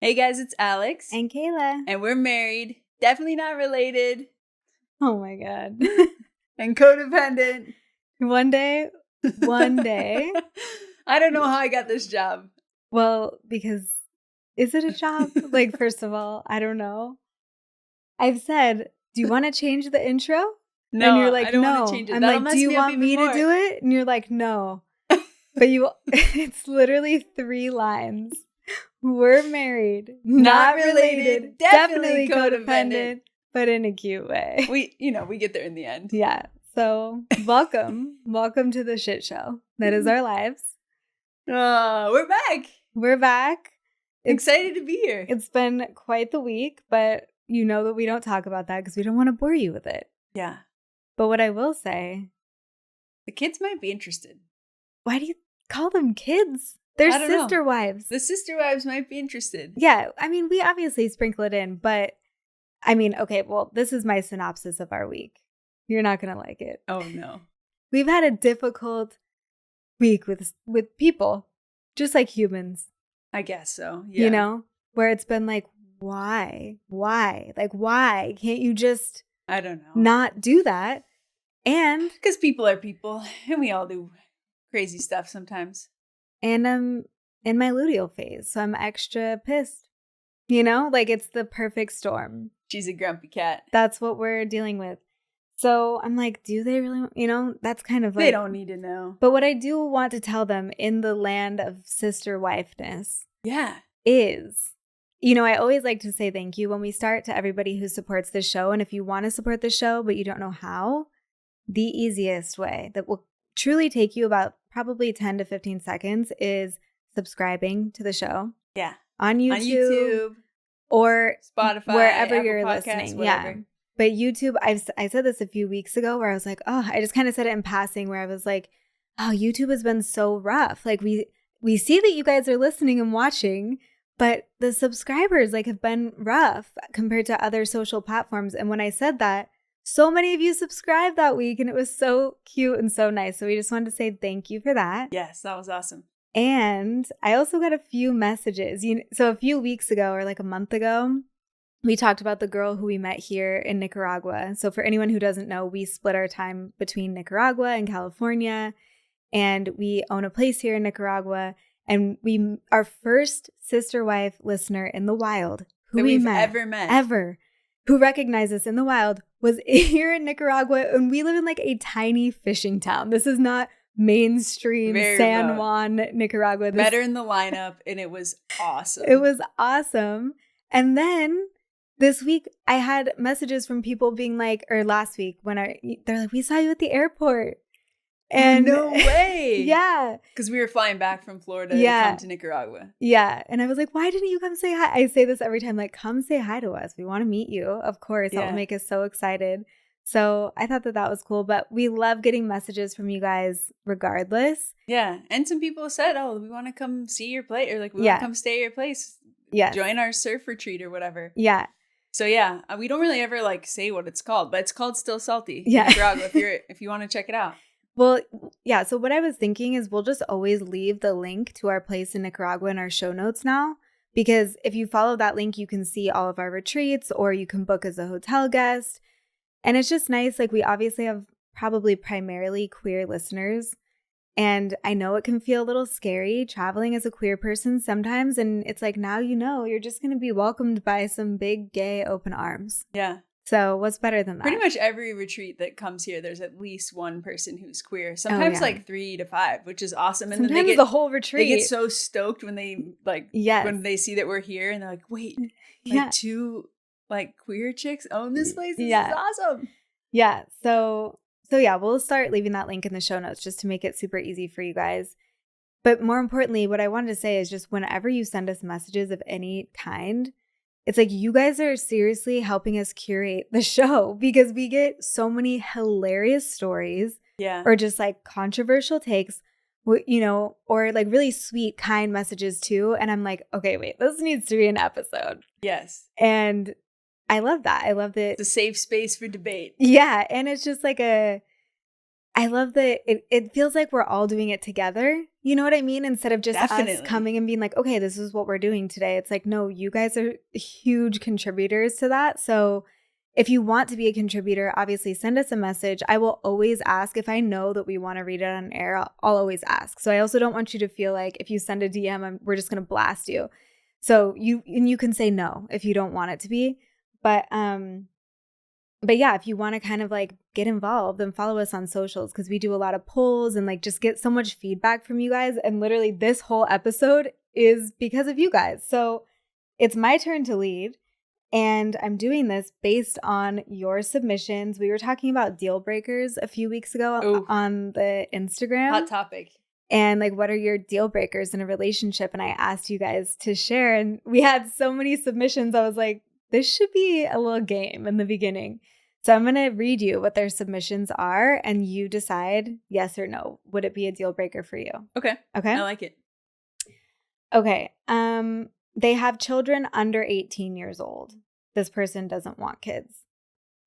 Hey guys, it's Alix. And Kayla. And we're married. Definitely not related. Oh my God. And codependent. One day. I don't know how I got this job. Well, because is it a job? First of all, I don't know. I've said, do you want to change the intro? No, and you're like, I don't no. want to change it. I'm That'll like, mess do you me up want even me more. to do it? And you're like, no. But it's literally 3 lines. We're married, not related, definitely codependent, but in a cute way. We get there in the end. Yeah. So welcome to the shit show that is our lives. We're back. We're back. Excited to be here. It's been quite the week, but you know that we don't talk about that because we don't want to bore you with it. Yeah. But what I will say, the kids might be interested. Why do you call them kids? They're sister wives. The sister wives might be interested. Yeah. I mean, we obviously sprinkle it in, but I mean, okay, well, this is my synopsis of our week. You're not going to like it. Oh, no. We've had a difficult week with people, just like humans. I guess so. Yeah. You know, where it's been like, why? Like, why can't you just, I don't know, not do that? And because people are people and we all do crazy stuff sometimes. And I'm in my luteal phase, so I'm extra pissed. You know, like it's the perfect storm. She's a grumpy cat. That's what we're dealing with. So I'm like, do they really, that's kind of like. They don't need to know. But what I do want to tell them in the land of sister wifeness. Yeah. Is, I always like to say thank you when we start to everybody who supports the show. And if you want to support the show, but you don't know how, the easiest way that will truly take you about probably 10 to 15 seconds is subscribing to the show. Yeah. On YouTube or Spotify, wherever Apple you're Podcasts, listening. whatever. Yeah. But YouTube, I said this a few weeks ago where I was like, I just kind of said it in passing where I was like, YouTube has been so rough. Like we see that you guys are listening and watching, but the subscribers have been rough compared to other social platforms. And when I said that, so many of you subscribed that week and it was so cute and so nice. So we just wanted to say thank you for that. Yes, that was awesome. And I also got a few messages. So a few weeks ago or like a month ago, we talked about the girl who we met here in Nicaragua. So for anyone who doesn't know, we split our time between Nicaragua and California. And we own a place here in Nicaragua. And our first sister wife listener in the wild who we've ever who recognized us in the wild was here in Nicaragua, and we live in a tiny fishing town. This is not mainstream San Juan, Nicaragua. Better in the lineup, and it was awesome. It was awesome. And then this week, I had messages from people being like, or last week, they're like, we saw you at the airport. And no way. Yeah. Because we were flying back from Florida to come to Nicaragua. Yeah. And I was like, why didn't you come say hi? I say this every time, come say hi to us. We want to meet you. Of course. That will make us so excited. So I thought that was cool. But we love getting messages from you guys regardless. Yeah. And some people said, we want to come see your place. Or we want to come stay at your place. Yeah. Join our surf retreat or whatever. Yeah. So yeah, we don't really ever say what it's called, but it's called Still Salty. Yeah. Nicaragua, if you want to check it out. Well, yeah. So what I was thinking is we'll just always leave the link to our place in Nicaragua in our show notes now, because if you follow that link, you can see all of our retreats or you can book as a hotel guest. And it's just nice. We obviously have probably primarily queer listeners. And I know it can feel a little scary traveling as a queer person sometimes. And it's now you're just going to be welcomed by some big gay open arms. Yeah. So what's better than that? Pretty much every retreat that comes here, there's at least one person who's queer. Sometimes 3 to 5, which is awesome. And sometimes then they get the whole retreat. They get so stoked when they when they see that we're here, and they're like, "Wait, 2 queer chicks own this place? This is awesome." Yeah. So yeah, we'll start leaving that link in the show notes just to make it super easy for you guys. But more importantly, what I wanted to say is just whenever you send us messages of any kind, it's you guys are seriously helping us curate the show because we get so many hilarious stories or just controversial takes, or really sweet, kind messages too. And I'm like, okay, wait, this needs to be an episode. Yes. And I love that. I love that. It's a safe space for debate. Yeah. And it's just I love that it feels like we're all doing it together. You know what I mean? Instead of just us coming and being like, okay, this is what we're doing today. It's like, no, you guys are huge contributors to that. So if you want to be a contributor, obviously send us a message. I will always ask. If I know that we want to read it on air, I'll always ask. So I also don't want you to feel like if you send a DM, we're just going to blast you. So you can say no if you don't want it to be. But yeah, if you want to kind of like get involved, then follow us on socials, because we do a lot of polls and like just get so much feedback from you guys. And literally this whole episode is because of you guys. So it's my turn to lead. And I'm doing this based on your submissions. We were talking about deal breakers a few weeks ago on the Instagram. Hot topic. And like, what are your deal breakers in a relationship? And I asked you guys to share. And we had so many submissions. I was like, this should be a little game in the beginning. So I'm going to read you what their submissions are. And you decide yes or no. Would it be a deal breaker for you? Okay. I like it. Okay. They have children under 18 years old. This person doesn't want kids.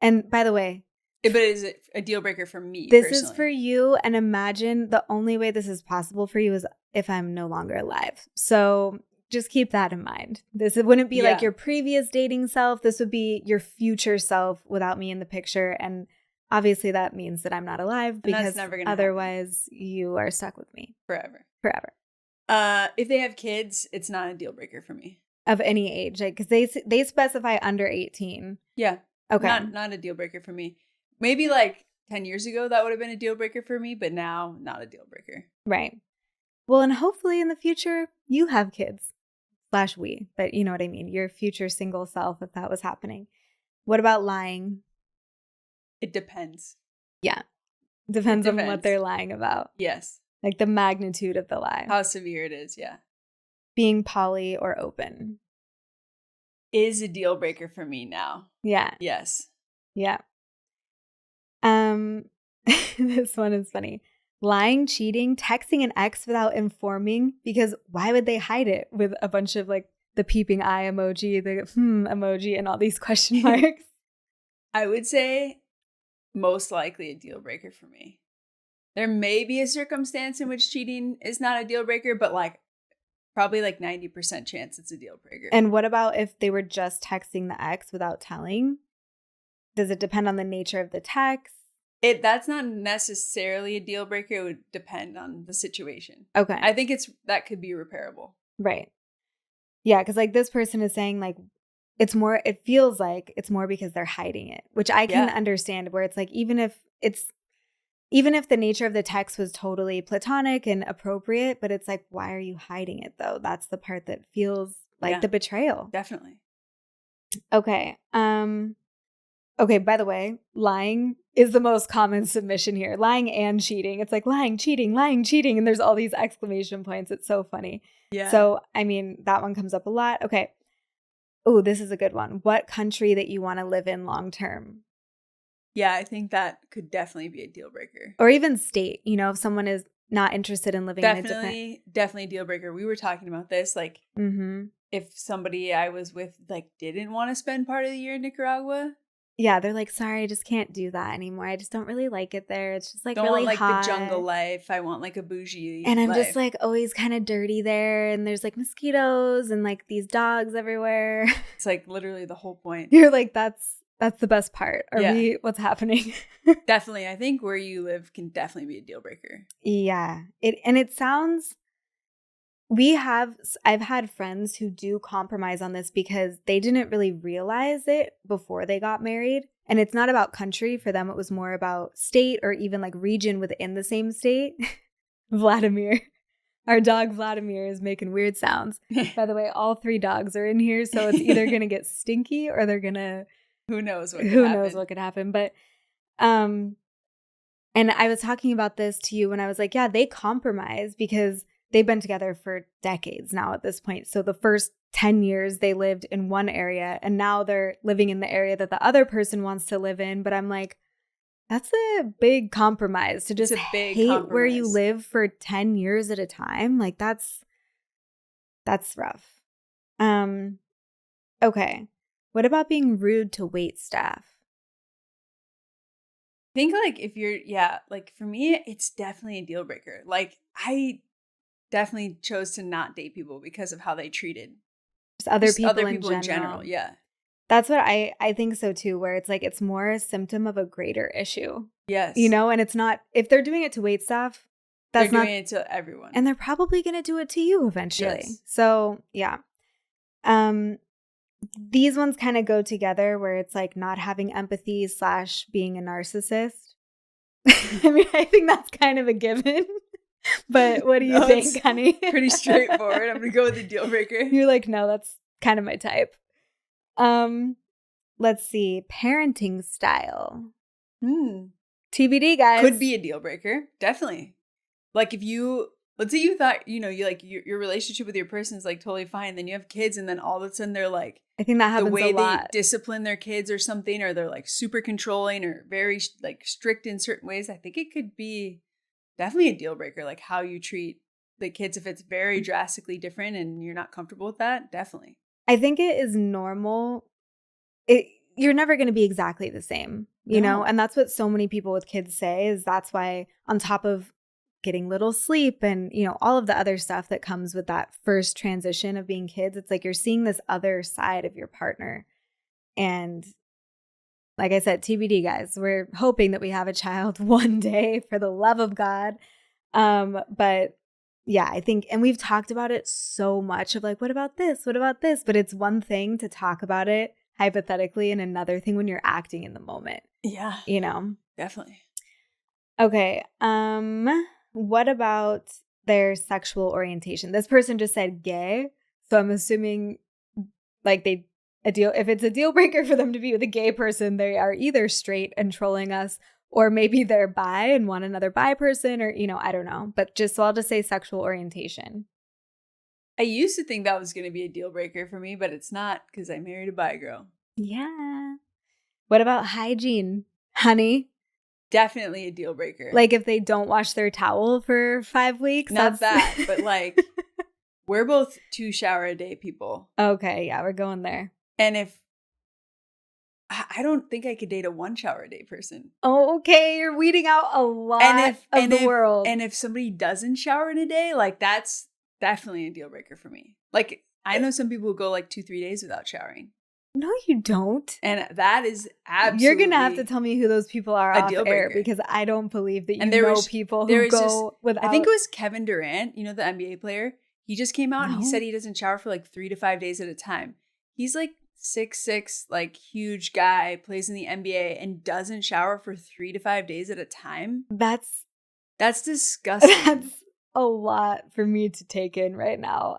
And by the way, but is it a deal breaker for me? This personally is for you. And imagine the only way this is possible for you is if I'm no longer alive. So just keep that in mind. This wouldn't be like your previous dating self. This would be your future self without me in the picture. And obviously that means that I'm not alive, because otherwise you are stuck with me. Forever. If they have kids, it's not a deal breaker for me. Of any age, like, because they specify under 18. Yeah. Okay. Not a deal breaker for me. Maybe like 10 years ago that would have been a deal breaker for me, but now not a deal breaker. Right. Well, and hopefully in the future you have kids / we, but you know what I mean. Your future single self, if that was happening. What about lying? It depends. Yeah. Depends on what they're lying about. Yes. Like the magnitude of the lie. How severe it is, yeah. Being poly or open is a deal breaker for me now. Yeah. Yes. Yeah. This one is funny. Lying, cheating, texting an ex without informing, because why would they hide it with a bunch of like the peeping eye emoji, the emoji, and all these question marks? I would say most likely a deal breaker for me. There may be a circumstance in which cheating is not a deal breaker, but like probably like 90% chance it's a deal breaker. And what about if they were just texting the ex without telling? Does it depend on the nature of the text? That's not necessarily a deal breaker. It would depend on the situation. Okay. I think that could be repairable. Right. Yeah, because like this person is saying like it feels like it's more because they're hiding it, which I can understand, where it's like even if the nature of the text was totally platonic and appropriate, but it's like, why are you hiding it though? That's the part that feels like the betrayal. Definitely. Okay. Okay, by the way, lying is the most common submission here. Lying and cheating. It's like lying, cheating, and there's all these exclamation points. It's so funny. Yeah. So, I mean, that one comes up a lot. Okay. Oh, this is a good one. What country that you want to live in long term? Yeah, I think that could definitely be a deal breaker. Or even state, if someone is not interested in living in a different... Definitely a deal breaker. We were talking about this, like, if somebody I was with, like, didn't want to spend part of the year in Nicaragua. Yeah, they're like, sorry, I just can't do that anymore. I just don't really like it there. It's just like don't really want, like, hot. the jungle life. I want like a bougie and I'm life. Just like always kind of dirty there, and there's like mosquitoes and like these dogs everywhere. It's like literally the whole point. You're like, that's the best part. What's happening? Definitely. I think where you live can definitely be a deal breaker. Yeah. It sounds... I've had friends who do compromise on this because they didn't really realize it before they got married. And it's not about country. For them, it was more about state or even like region within the same state. Vladimir. Our dog Vladimir is making weird sounds. By the way, all 3 dogs are in here. So it's either going to get stinky or they're going to... Who knows what could happen. But, and I was talking about this to you when I was like, yeah, they compromise because they've been together for decades now at this point. So the first 10 years they lived in one area, and now they're living in the area that the other person wants to live in. But I'm like, that's a big compromise to just hate where you live for 10 years at a time. Like that's rough. Okay. What about being rude to wait staff? think like if you're, like for me, it's definitely a deal breaker. Like I definitely chose to not date people because of how they treated Just other just people, other in people in general. general. Yeah. That's what I think so too, where it's like it's more a symptom of a greater issue. Yes. You know, and it's not, if they're doing it to wait staff, They're doing it to everyone. and they're probably going to do it to you eventually. Yes. So, yeah. These ones kind of go together where it's like not having empathy / being a narcissist. I mean, I think that's kind of a given. But what do you think, honey? Pretty straightforward. I'm going to go with the deal breaker. You're like, no, that's kind of my type. Let's see. Parenting style. TBD, guys. Could be a deal breaker. Definitely. Like if you, let's say you thought, you like your relationship with your person is like totally fine. Then you have kids and then all of a sudden they're like, I think that happens a lot. The way they discipline their kids or something, or they're like super controlling or very like strict in certain ways. I think it could be definitely a deal breaker. Like how you treat the kids, if it's very drastically different and you're not comfortable with that, definitely. I think it is normal. You're never going to be exactly the same, you know? And that's what so many people with kids say, is that's why on top of getting little sleep and, all of the other stuff that comes with that first transition of being kids, it's like you're seeing this other side of your partner. And like I said, TBD, guys, we're hoping that we have a child one day, for the love of God. But yeah, I think, and we've talked about it so much of like, what about this? What about this? But it's one thing to talk about it hypothetically and another thing when you're acting in the moment. Yeah. Definitely. Okay. What about their sexual orientation? This person just said gay. So I'm assuming like if it's a deal breaker for them to be with a gay person, they are either straight and trolling us, or maybe they're bi and want another bi person, or, I don't know. But so I'll just say sexual orientation. I used to think that was going to be a deal breaker for me, but it's not, because I married a bi girl. Yeah. What about hygiene, honey? Definitely a deal breaker. Like if they don't wash their towel for 5 weeks? Not that, but like we're both 2 shower a day people. Okay, yeah, we're going there. And if I don't think I could date a 1 shower a day person. Oh, okay, you're weeding out a lot of the world. And if somebody doesn't shower in a day, like that's definitely a deal breaker for me. Like I know some people who go like 2-3 days without showering. No, you don't. And that is absolutely, you're going to have to tell me who those people are off air, because I don't believe that you know people who go without. I think it was Kevin Durant, the NBA player. He just came out and he said he doesn't shower for like 3 to 5 days at a time. He's like 6'6", like huge guy, plays in the NBA and doesn't shower for 3 to 5 days at a time. That's disgusting. That's a lot for me to take in right now.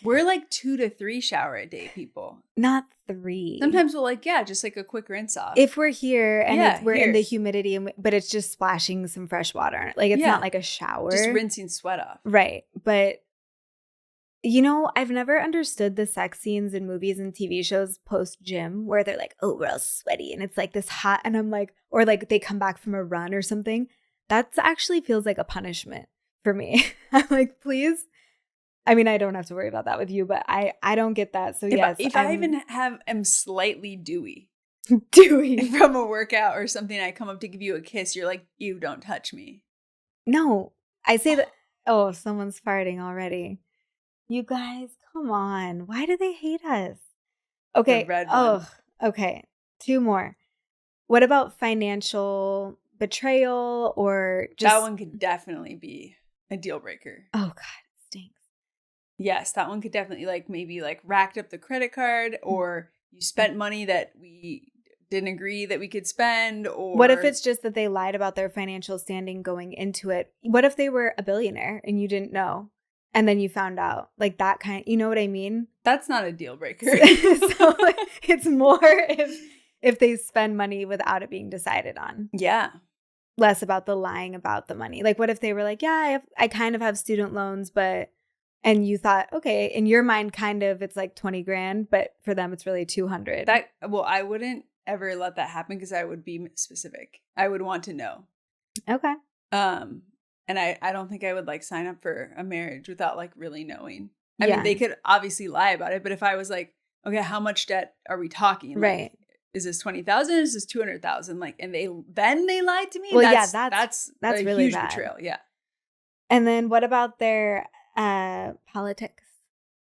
We're like 2 to 3 shower a day people. Not 3. Sometimes we'll just like a quick rinse off. If we're here and we're in the humidity, but it's just splashing some fresh water on it. Like it's not like a shower. Just rinsing sweat off. Right. But I've never understood the sex scenes in movies and TV shows post gym where they're like, oh, we're all sweaty and it's like this hot, and I'm like, or like they come back from a run or something. That actually feels like a punishment for me. I'm like, please. I mean, I don't have to worry about that with you, but I don't get that. So if I even am slightly dewy from a workout or something, I come up to give you a kiss, you're like, you don't touch me. No, I say that. Oh, someone's farting already. You guys, come on. Why do they hate us? Okay. The red one. Okay. 2 more. What about financial betrayal or just... That one could definitely be a deal breaker. Oh, God, it stinks. Yes, that one could definitely maybe racked up the credit card, or you spent money that we didn't agree that we could spend. Or what if it's just that they lied about their financial standing going into it? What if they were a billionaire and you didn't know? And then you found out, like that kind, you know what I mean? That's not a deal breaker. So it's more if they spend money without it being decided on. Yeah. Less about the lying about the money. Like what if they were like, yeah, I kind of have student loans, and you thought, okay, in your mind, kind of, it's like 20 grand, but for them, it's really 200. I wouldn't ever let that happen because I would be specific. I would want to know. Okay. And I don't think I would sign up for a marriage without really knowing. I mean, they could obviously lie about it, but if I was like, okay, how much debt are we talking? Right. is this 20,000? Is this 200,000? Like, and they lied to me. Well, that's a really huge bad betrayal. Yeah. And then what about their politics?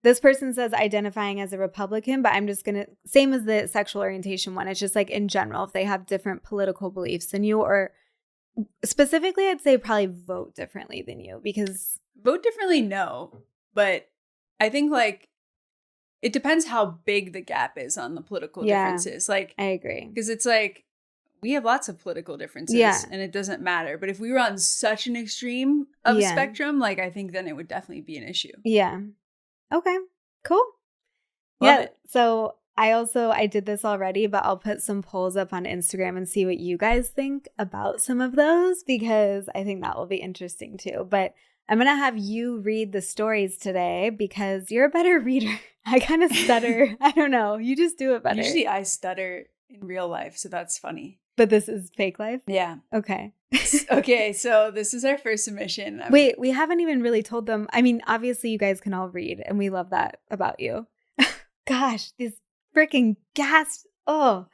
This person says identifying as a Republican, but I'm just going to, same as the sexual orientation one. It's just like in general, if they have different political beliefs than you, or specifically, I'd say probably vote differently than you, because vote differently, no. But I think like it depends how big the gap is on the political differences. Like, I agree. Because it's like we have lots of political differences and it doesn't matter. But if we were on such an extreme of a spectrum, like I think then it would definitely be an issue. Yeah. Okay, cool. Love it. So I did this already, but I'll put some polls up on Instagram and see what you guys think about some of those, because I think that will be interesting too. But I'm going to have you read the stories today because you're a better reader. I kind of stutter. I don't know. You just do it better. Usually I stutter in real life, so that's funny. But this is fake life? Yeah. Okay. Okay, so this is our first submission. Wait, we haven't even really told them. I mean, obviously you guys can all read, and we love that about you. Gosh, these freaking gas. Oh,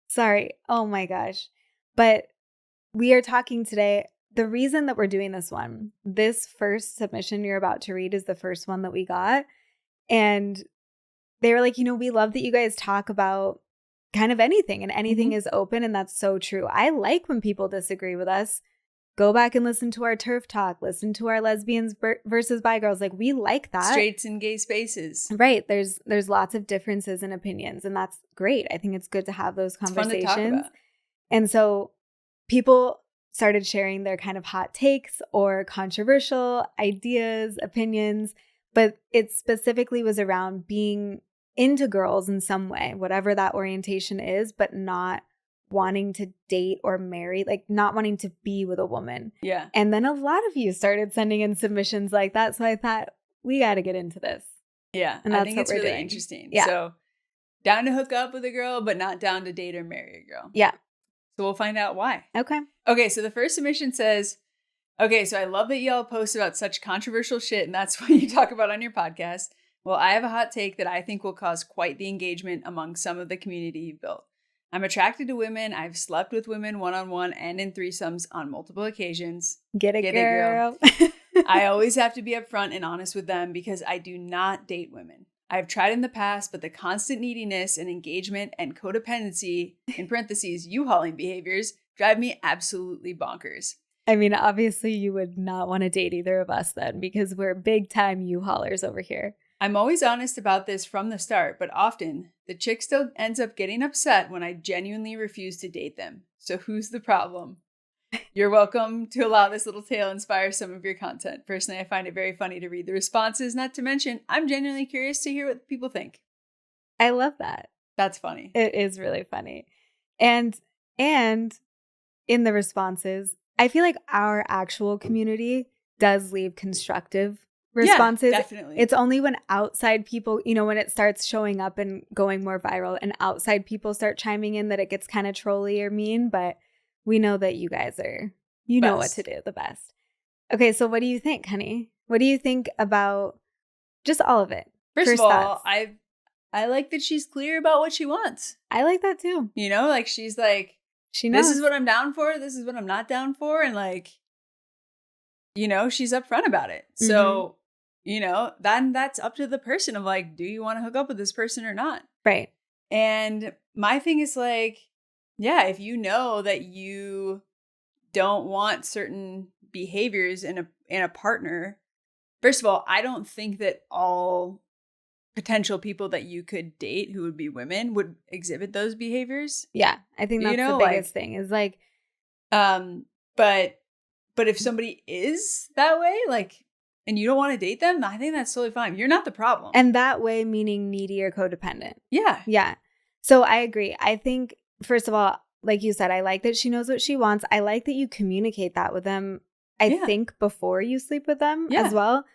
sorry. Oh my gosh. But we are talking today. The reason that we're doing this first submission you're about to read is the first one that we got. And they were like, we love that you guys talk about kind of anything, and anything is open. And that's so true. I like when people disagree with us. Go back and listen to our turf talk, listen to our lesbians versus bi girls. Like, we like that. Straights and gay spaces. Right. There's lots of differences in opinions, and that's great. I think it's good to have those conversations. It's fun to talk about. And so people started sharing their kind of hot takes or controversial ideas, opinions, but it specifically was around being into girls in some way, whatever that orientation is, but not wanting to date or marry, like not wanting to be with a woman. Yeah. And then a lot of you started sending in submissions like that. So I thought, we got to get into this. Yeah. And I think it's really doing. interesting. Yeah. So down to hook up with a girl, but not down to date or marry a girl. Yeah. So we'll find out why. Okay. So the first submission says, okay, so I love that y'all post about such controversial shit, and that's what you talk about on your podcast. Well, I have a hot take that I think will cause quite the engagement among some of the community you've built. I'm attracted to women. I've slept with women one-on-one and in threesomes on multiple occasions. Get it, girl. I always have to be upfront and honest with them because I do not date women. I've tried in the past, but the constant neediness and engagement and codependency, in parentheses, U-hauling behaviors, drive me absolutely bonkers. I mean, obviously you would not want to date either of us then, because we're big time U-haulers over here. I'm always honest about this from the start, but often the chick still ends up getting upset when I genuinely refuse to date them. So who's the problem? You're welcome to allow this little tale inspire some of your content. Personally, I find it very funny to read the responses, not to mention I'm genuinely curious to hear what people think. I love that. That's funny. It is really funny. And in the responses, I feel like our actual community does leave constructive responses. Yeah, definitely. It's only when outside people, when it starts showing up and going more viral and outside people start chiming in that it gets kind of trolly or mean, but we know that you guys are, know what to do the best. Okay, so what do you think, honey? What do you think about just all of it? First of all, I like that she's clear about what she wants. I like that too. Like she's like, she knows. This is what I'm down for. This is what I'm not down for. And like, she's upfront about it. Mm-hmm. So, then that's up to the person of like, do you want to hook up with this person or not? Right. And my thing is like, yeah, if you know that you don't want certain behaviors in a partner, first of all, I don't think that all potential people that you could date who would be women would exhibit those behaviors. Yeah, I think that's the biggest thing is like, but if somebody is that way, like, and you don't want to date them, I think that's totally fine. You're not the problem. And that way meaning needy or codependent. Yeah. Yeah. So I agree. I think, first of all, like you said, I like that she knows what she wants. I like that you communicate that with them, I think, before you sleep with them as well.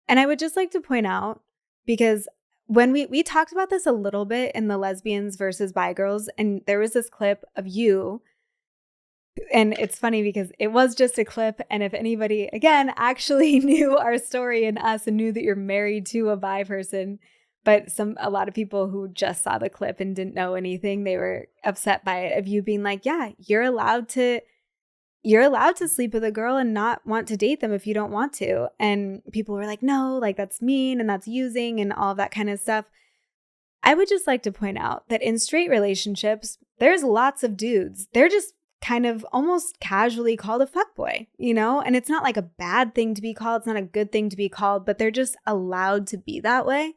And I would just like to point out, because when we talked about this a little bit in the lesbians versus bi girls, and there was this clip of you, and it's funny because it was just a clip. And if anybody, again, actually knew our story and us and knew that you're married to a bi person, But a lot of people who just saw the clip and didn't know anything, they were upset by it, of you being like, yeah, you're allowed to sleep with a girl and not want to date them if you don't want to. And people were like, no, like that's mean and that's using and all that kind of stuff. I would just like to point out that in straight relationships, there's lots of dudes. They're just kind of almost casually called a fuckboy, you know? And it's not like a bad thing to be called. It's not a good thing to be called, but they're just allowed to be that way,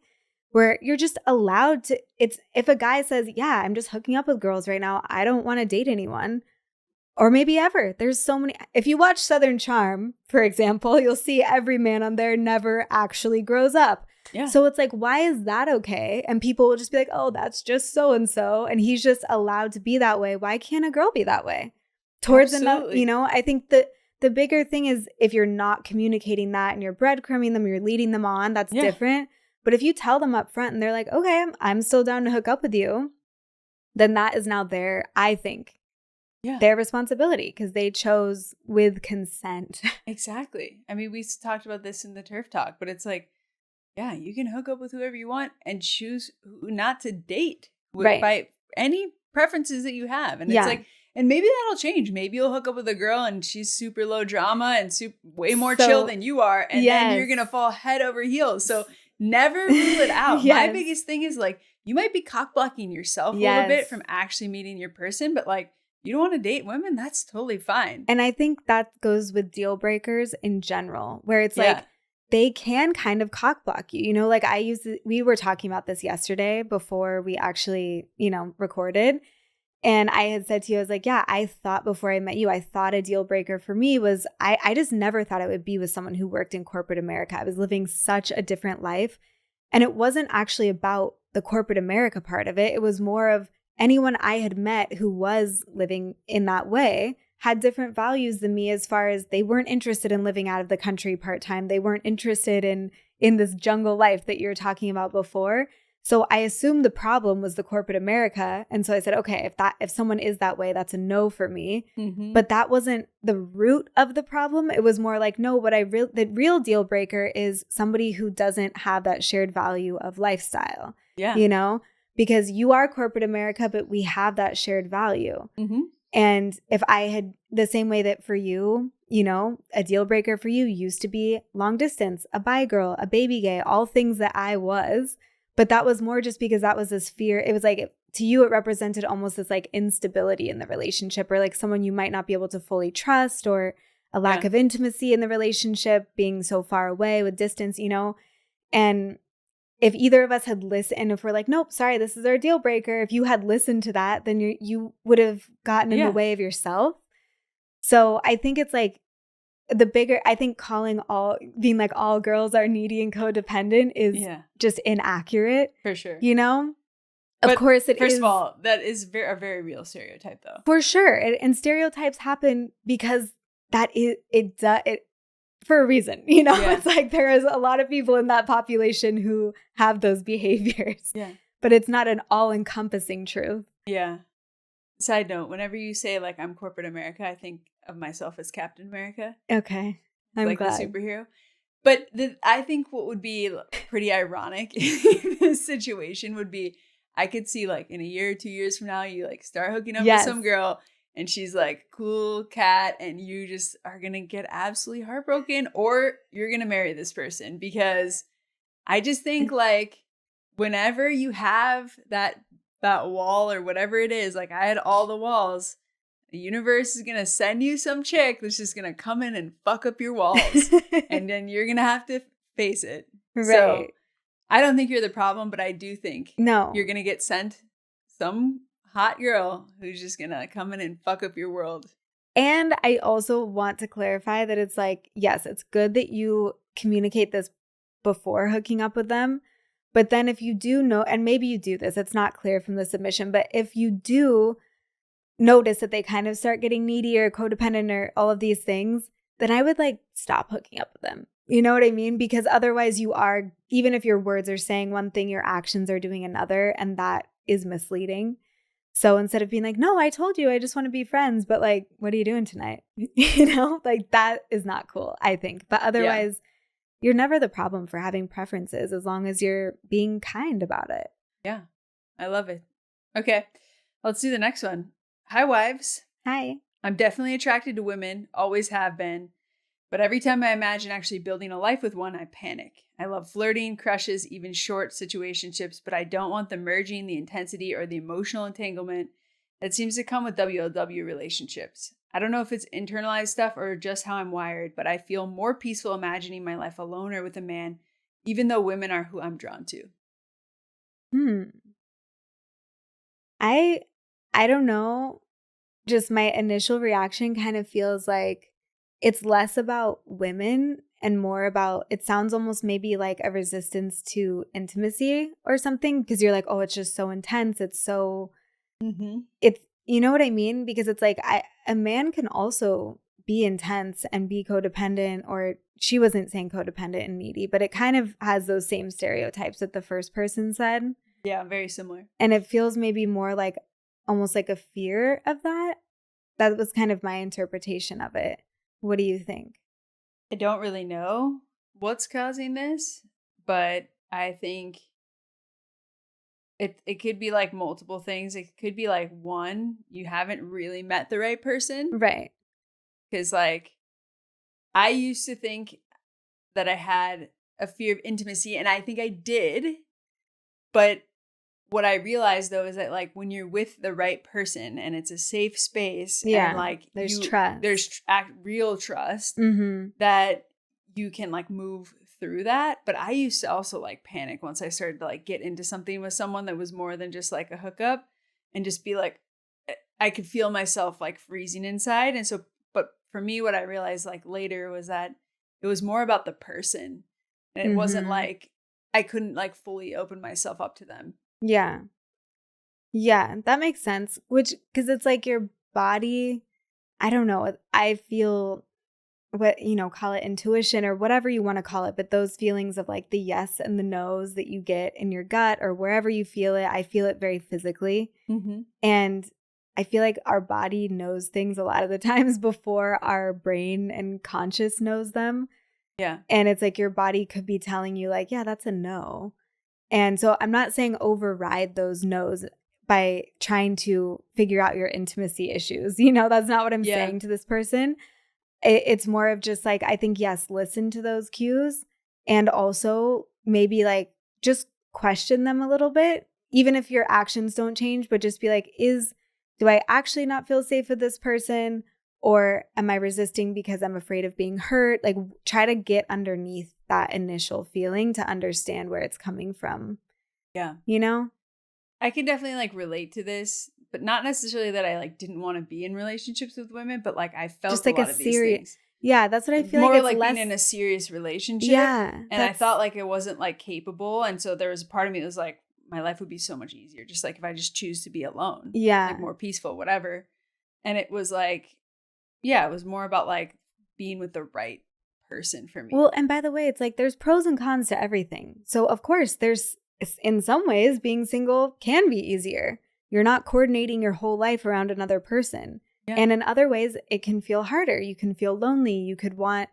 where you're just allowed to. It's if a guy says, yeah, I'm just hooking up with girls right now, I don't want to date anyone, or maybe ever. There's so many. If you watch Southern Charm, for example, you'll see every man on there never actually grows up. Yeah. So it's like, why is that okay? And people will just be like, oh, that's just so-and-so. And he's just allowed to be that way. Why can't a girl be that way? Towards another, you know, I think that the bigger thing is if you're not communicating that and you're breadcrumbing them, you're leading them on, that's different. But if you tell them up front and they're like, okay, I'm still down to hook up with you, then that is now their responsibility because they chose with consent. Exactly. I mean, we talked about this in the Turf Talk, but it's like, yeah, you can hook up with whoever you want and choose who not to date by any preferences that you have. And it's like, and maybe that'll change. Maybe you'll hook up with a girl and she's super low drama and way more chill than you are. And then you're going to fall head over heels. So never rule it out. My biggest thing is like, you might be cock blocking yourself a little bit from actually meeting your person, but like, you don't want to date women, that's totally fine. And I think that goes with deal breakers in general, where it's like, they can kind of cock block you. You know, like we were talking about this yesterday before we actually, you know, recorded. And I had said to you, I was like, yeah, I thought before I met you, I thought a deal breaker for me was, I just never thought I would be with someone who worked in corporate America. I was living such a different life. And it wasn't actually about the corporate America part of it. It was more of anyone I had met who was living in that way had different values than me, as far as they weren't interested in living out of the country part-time. They weren't interested in this jungle life that you were talking about before. So I assumed the problem was the corporate America. And so I said, okay, if someone is that way, that's a no for me. Mm-hmm. But that wasn't the root of the problem. It was more like, no, the real deal breaker is somebody who doesn't have that shared value of lifestyle. Yeah. You know, because you are corporate America, but we have that shared value. Mm-hmm. And if I had the same way that for you, you know, a deal breaker for you used to be long distance, a bi girl, a baby gay, all things that I was. But that was more just because that was this fear. It was like, to you, it represented almost this like instability in the relationship, or like someone you might not be able to fully trust, or a lack of intimacy in the relationship, being so far away with distance, you know. And if either of us had listened, if we're like, nope, sorry, this is our deal breaker. If you had listened to that, then you would have gotten in the way of yourself. So I think it's like I think being like all girls are needy and codependent is just inaccurate. For sure. You know? Of course it is. First of all, that is a very real stereotype though. For sure. And stereotypes happen because it for a reason, you know. It's like there is a lot of people in that population who have those behaviors. Yeah. But it's not an all-encompassing truth. Yeah. Side note, whenever you say like I'm corporate America, I think of myself as Captain America. Okay. I'm like glad. The superhero. But I think what would be pretty ironic in this situation would be, I could see like in a year or 2 years from now, you like start hooking up with some girl and she's like cool cat, and you just are going to get absolutely heartbroken, or you're going to marry this person. Because I just think like whenever you have that wall or whatever it is, like I had all the walls, the universe is going to send you some chick that's just going to come in and fuck up your walls. And then you're going to have to face it. Right. So I don't think you're the problem, but I do think you're going to get sent some hot girl who's just going to come in and fuck up your world. And I also want to clarify that it's like, yes, it's good that you communicate this before hooking up with them. But then if you do know, and maybe you do this, it's not clear from the submission, but if you do notice that they kind of start getting needy or codependent or all of these things, then I would like stop hooking up with them. You know what I mean? Because otherwise you are, even if your words are saying one thing, your actions are doing another, and that is misleading. So instead of being like, no, I told you, I just want to be friends, but like, what are you doing tonight? You know, like that is not cool, I think. But otherwise, you're never the problem for having preferences as long as you're being kind about it. Yeah, I love it. Okay, let's do the next one. Hi, wives. Hi. I'm definitely attracted to women, always have been. But every time I imagine actually building a life with one, I panic. I love flirting, crushes, even short situationships, but I don't want the merging, the intensity, or the emotional entanglement that seems to come with WLW relationships. I don't know if it's internalized stuff or just how I'm wired, but I feel more peaceful imagining my life alone or with a man, even though women are who I'm drawn to. I don't know. Just my initial reaction kind of feels like it's less about women and more about, it sounds almost maybe like a resistance to intimacy or something, because you're like, oh, it's just so intense. It's so, it's, you know what I mean? Because it's like, a man can also be intense and be codependent, or she wasn't saying codependent and needy, but it kind of has those same stereotypes that the first person said. Yeah, very similar. And it feels maybe more like almost like a fear of that. That was kind of my interpretation of it. What do you think? I don't really know what's causing this, but I think it could be like multiple things. It could be like, one, you haven't really met the right person. Right. Because like I used to think that I had a fear of intimacy, and I think I did. But what I realized though is that like when you're with the right person and it's a safe space, and like there's trust, there's real trust that you can like move through that. But I used to also like panic once I started to like get into something with someone that was more than just like a hookup, and just be like, I could feel myself like freezing inside. And so, but for me, what I realized like later was that it was more about the person, and it wasn't like I couldn't like fully open myself up to them. Yeah. Yeah, that makes sense. Which, because it's like your body, I don't know, I feel what, you know, call it intuition or whatever you want to call it, but those feelings of like the yes and the no's that you get in your gut or wherever you feel it, I feel it very physically. And I feel like our body knows things a lot of the times before our brain and conscious knows them. Yeah. And it's like your body could be telling you like, yeah, that's a no. And so I'm not saying override those no's by trying to figure out your intimacy issues. You know, that's not what I'm saying to this person. It's more of just like, I think, yes, listen to those cues, and also maybe like just question them a little bit, even if your actions don't change, but just be like, do I actually not feel safe with this person? Or am I resisting because I'm afraid of being hurt? Like, try to get underneath that initial feeling to understand where it's coming from. Yeah. You know? I can definitely like relate to this, but not necessarily that I like didn't want to be in relationships with women, but like I felt just like a lot of these things. Yeah, that's what I feel more like. More like being in a serious relationship. Yeah. And I felt like I wasn't like capable. And so there was a part of me that was like, my life would be so much easier. Just like if I just choose to be alone. Yeah. Like more peaceful, whatever. And it was like, yeah, it was more about like being with the right person for me. Well, and by the way, it's like there's pros and cons to everything. So of course, there's, in some ways, being single can be easier. You're not coordinating your whole life around another person. Yeah. And in other ways, it can feel harder. You can feel lonely. You could want,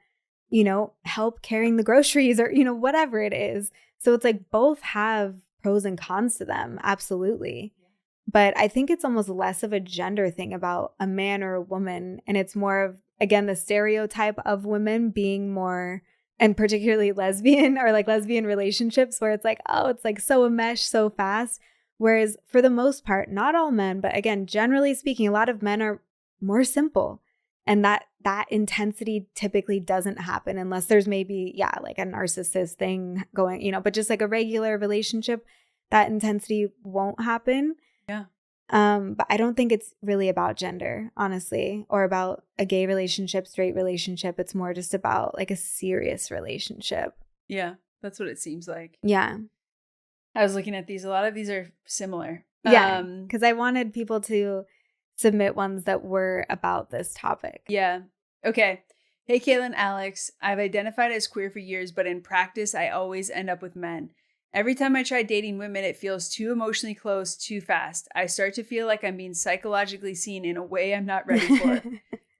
you know, help carrying the groceries or, you know, whatever it is. So it's like both have pros and cons to them. Absolutely. But I think it's almost less of a gender thing about a man or a woman. And it's more of, again, the stereotype of women being more, and particularly lesbian or like lesbian relationships where it's like, oh, it's like so enmeshed so fast. Whereas for the most part, not all men, but again, generally speaking, a lot of men are more simple. And that intensity typically doesn't happen unless there's maybe, like a narcissist thing going, you know, but just like a regular relationship, that intensity won't happen. Yeah. But I don't think it's really about gender, honestly, or about a gay relationship, straight relationship. It's more just about like a serious relationship. Yeah, that's what it seems like. Yeah. I was looking at these. A lot of these are similar. Yeah, because I wanted people to submit ones that were about this topic. Yeah. Okay. Hey, Kayla and Alix. I've identified as queer for years, but in practice, I always end up with men. Every time I try dating women, it feels too emotionally close, too fast. I start to feel like I'm being psychologically seen in a way I'm not ready for.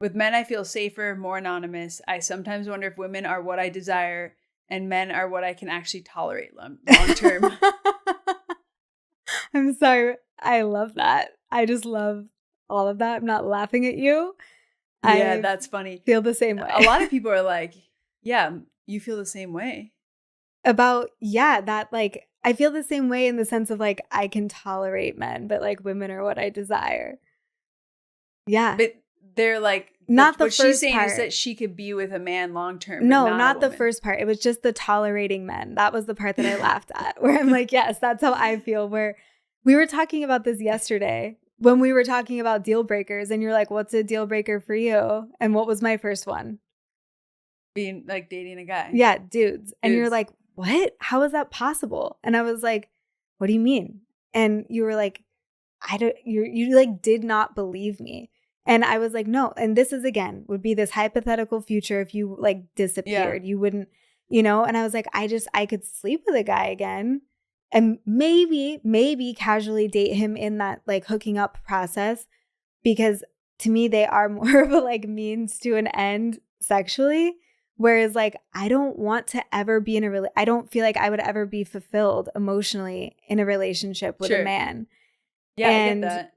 With men, I feel safer, more anonymous. I sometimes wonder if women are what I desire, and men are what I can actually tolerate long term. I'm sorry. I love that. I just love all of that. I'm not laughing at you. Yeah, that's funny. Feel the same way. A lot of people are like, yeah, you feel the same way. About, yeah, that like, I feel the same way in the sense of like, I can tolerate men, but like women are what I desire. Yeah. But they're like, not the what first she's saying part. Is that she could be with a man long term. No, not the first part. It was just the tolerating men. That was the part that I laughed at, where I'm like, yes, that's how I feel. Where we were talking about this yesterday when we were talking about deal breakers, and you're like, what's a deal breaker for you? And what was my first one? Being like dating a guy. Yeah, dudes. And you're like, what? How is that possible? And I was like, what do you mean? And you were like, you like did not believe me. And I was like, no. And this is, again, would be this hypothetical future if you like disappeared. You wouldn't, and I was like, I could sleep with a guy again and maybe casually date him in that like hooking up process, because to me, they are more of a like means to an end sexually. Whereas like, I don't want to ever be in I don't feel like I would ever be fulfilled emotionally in a relationship with a man. Yeah, I get that.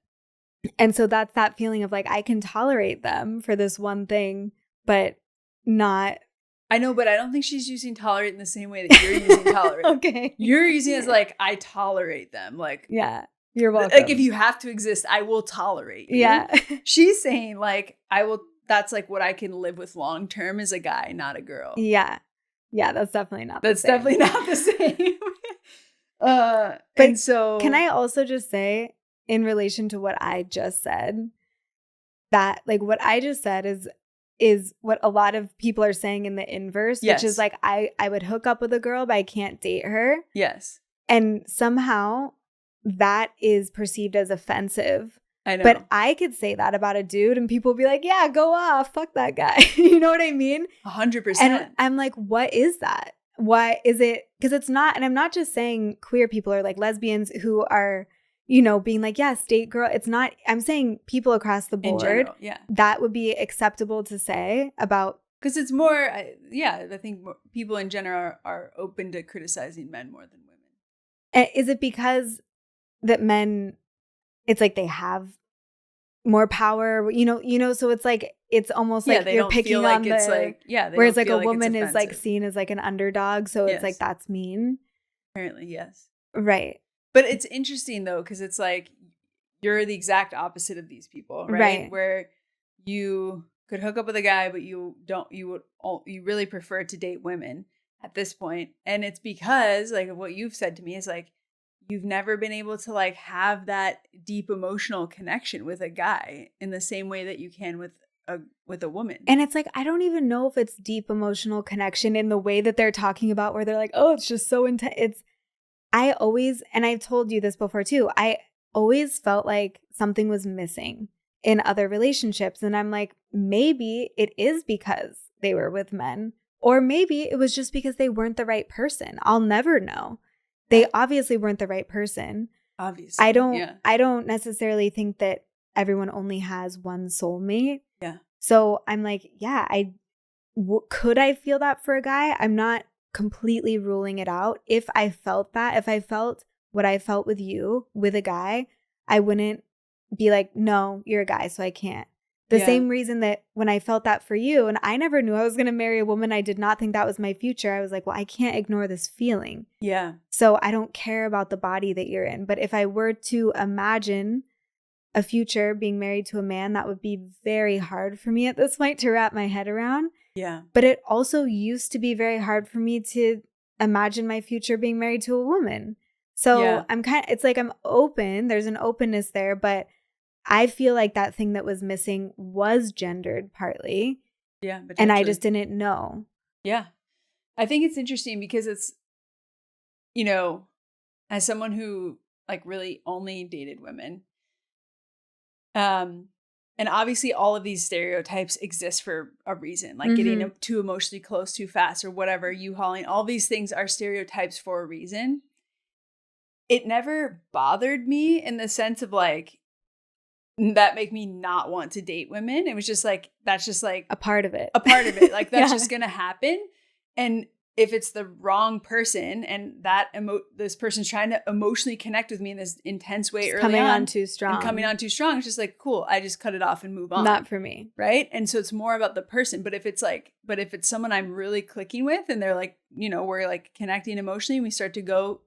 And so that's that feeling of like, I can tolerate them for this one thing, but not. I know, but I don't think she's using tolerate in the same way that you're using tolerate. Okay. You're using it as like, I tolerate them. Like, yeah, you're welcome. Like if you have to exist, I will tolerate you. Yeah. She's saying like, that's like what I can live with long term as a guy, not a girl. Yeah. Yeah, that's definitely not the same. Definitely not the same. But and so can I also just say, in relation to what I just said, that like what I just said is what a lot of people are saying in the inverse, which is like, I would hook up with a girl, but I can't date her. Yes. And somehow that is perceived as offensive. I know. But I could say that about a dude and people be like, yeah, go off, fuck that guy. You know what I mean? 100%. And I'm like, what is that? Why is it? Because it's not, and I'm not just saying queer people or like lesbians who are, being like, yes, date girl. It's not, I'm saying people across the board. In general, yeah. That would be acceptable to say about. Because it's more, I think people in general are open to criticizing men more than women. Is it because that men, it's like they have more power, so it's like, it's almost like they you're don't picking feel like on it's the, like, whereas like a woman is like seen as like an underdog. So it's like, that's mean. Apparently, yes. Right. But it's interesting though, because it's like, you're the exact opposite of these people, right? Where you could hook up with a guy, but you really prefer to date women at this point. And it's because like what you've said to me is like, you've never been able to like have that deep emotional connection with a guy in the same way that you can with a woman. And it's like, I don't even know if it's deep emotional connection in the way that they're talking about, where they're like, oh, it's just so intense. I always, and I've told you this before too, I always felt like something was missing in other relationships. And I'm like, maybe it is because they were with men, or maybe it was just because they weren't the right person. I'll never know. They obviously weren't the right person. Obviously. I don't necessarily think that everyone only has one soulmate. Yeah. So I'm like, yeah, could I feel that for a guy? I'm not completely ruling it out. If I felt what I felt with you, with a guy, I wouldn't be like, no, you're a guy, so I can't. The same reason that when I felt that for you, and I never knew I was going to marry a woman, I did not think that was my future. I was like, well, I can't ignore this feeling. Yeah. So I don't care about the body that you're in. But if I were to imagine a future being married to a man, that would be very hard for me at this point to wrap my head around. Yeah. But it also used to be very hard for me to imagine my future being married to a woman. So it's like I'm open. There's an openness there, but I feel like that thing that was missing was gendered partly. Yeah. And I just didn't know. Yeah. I think it's interesting because it's, as someone who like really only dated women, and obviously all of these stereotypes exist for a reason, like getting too emotionally close too fast or whatever, U-hauling, all these things are stereotypes for a reason. It never bothered me in the sense of like, that make me not want to date women. It was just like, that's just like a part of it. Like that's just going to happen. And if it's the wrong person and that this person's trying to emotionally connect with me in this intense way early coming on too strong. And coming on too strong, it's just like, cool, I just cut it off and move on. Not for me. Right? And so it's more about the person. But if it's someone I'm really clicking with and they're like, we're like connecting emotionally and we start to go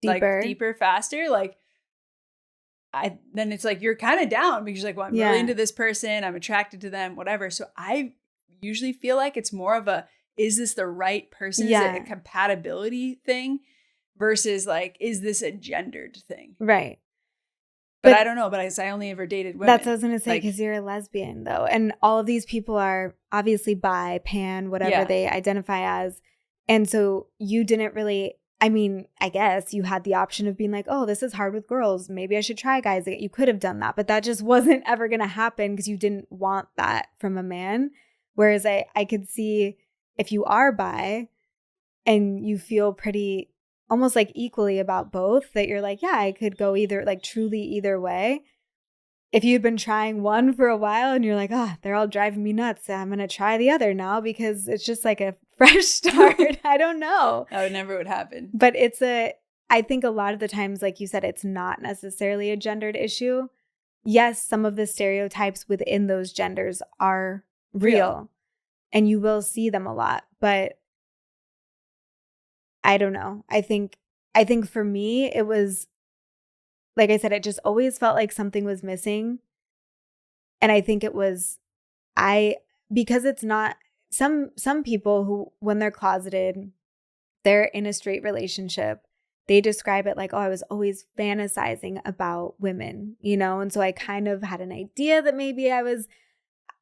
deeper, faster, like then it's like you're kind of down because you're like, well, I'm really into this person, I'm attracted to them, whatever. So I usually feel like it's more of a, is this the right person? Is it a compatibility thing versus like, is this a gendered thing? Right. But I don't know, but I only ever dated women. That's what I was going to say, because you're a lesbian though. And all of these people are obviously bi, pan, whatever they identify as. And so you didn't really, I mean, I guess you had the option of being like, oh, this is hard with girls. Maybe I should try guys. You could have done that, but that just wasn't ever going to happen because you didn't want that from a man. Whereas I could see if you are bi and you feel pretty almost like equally about both, that you're like, yeah, I could go either, like truly either way. If you'd been trying one for a while and you're like, oh, they're all driving me nuts, I'm going to try the other now because it's just like a fresh start. I don't know. That never would happen. But I think a lot of the times, like you said, it's not necessarily a gendered issue. Yes, some of the stereotypes within those genders are real. And you will see them a lot, but I don't know. I think for me, it was, like I said, it just always felt like something was missing. And I think it was, because it's not, some people who, when they're closeted, they're in a straight relationship, they describe it like, oh, I was always fantasizing about women, And so I kind of had an idea that maybe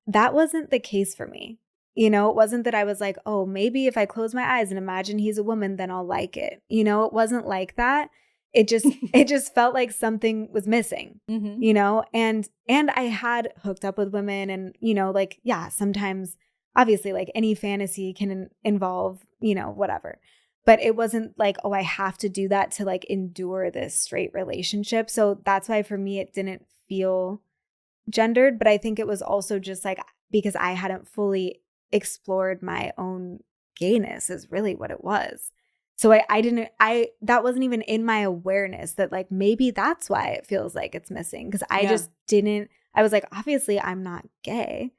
that wasn't the case for me. It wasn't that I was like, oh, maybe if I close my eyes and imagine he's a woman, then I'll like it. It wasn't like that. It just felt like something was missing, and I had hooked up with women and, sometimes obviously like any fantasy can involve, whatever. But it wasn't like, oh, I have to do that to like endure this straight relationship. So that's why for me, it didn't feel gendered. But I think it was also just like, because I hadn't fully explored my own gayness is really what it was. So that wasn't even in my awareness that like, maybe that's why it feels like it's missing. Cause I just didn't, I was like, obviously I'm not gay,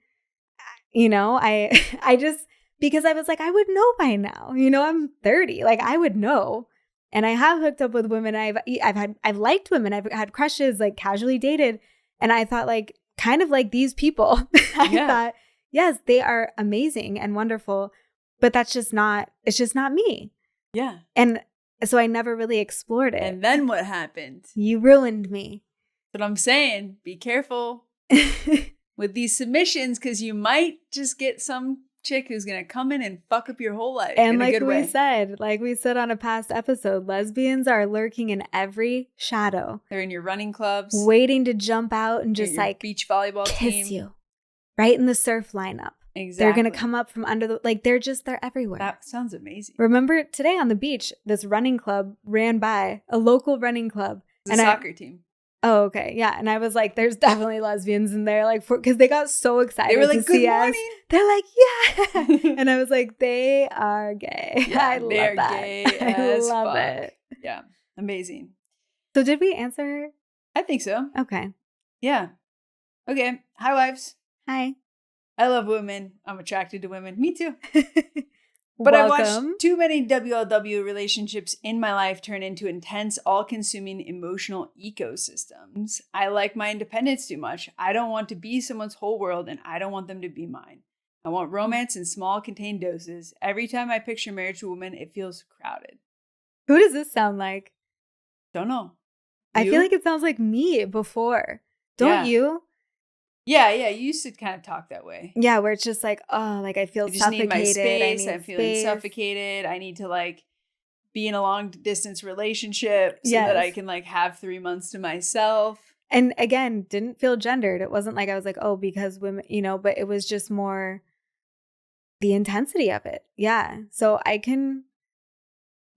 I just, because I was like, I would know by now, I'm 30, like I would know. And I have hooked up with women. I've liked women. I've had crushes, like casually dated. And I thought like, kind of like these people, I thought, yes, they are amazing and wonderful, but it's just not me. Yeah. And so I never really explored it. And then what happened? You ruined me. But I'm saying, be careful with these submissions because you might just get some chick who's going to come in and fuck up your whole life and in a good way. Like we said on a past episode, lesbians are lurking in every shadow. They're in your running clubs. Waiting to jump out and just like beach volleyball kiss team. You. Right in the surf lineup. Exactly. They're going to come up from under they're everywhere. That sounds amazing. Remember today on the beach, this running club ran by, a local running club. It's a soccer team. Oh, okay. Yeah. And I was like, there's definitely lesbians in there, like, because they got so excited. They were like, good morning. Us. They're like, yeah. And I was like, they are gay. Yeah, I love they're that. gay as I love fuck. it. Yeah. Amazing. So did we answer her? I think so. Okay. Yeah. Okay. Hi, wives. Hi. I love women. I'm attracted to women. Me too. But I've watched too many WLW relationships in my life turn into intense, all-consuming emotional ecosystems. I like my independence too much. I don't want to be someone's whole world, and I don't want them to be mine. I want romance in small, contained doses. Every time I picture marriage to a woman, it feels crowded. Who does this sound like? Don't know. I feel like it sounds like me before. Don't you? Yeah, you used to kind of talk that way. Yeah, where it's just like, oh, like I feel suffocated. Need my space. I'm feeling space. Suffocated. I need to like be in a long distance relationship so that I can like have 3 months to myself. And again, didn't feel gendered. It wasn't like I was like, oh, because women, but it was just more the intensity of it. Yeah. So I can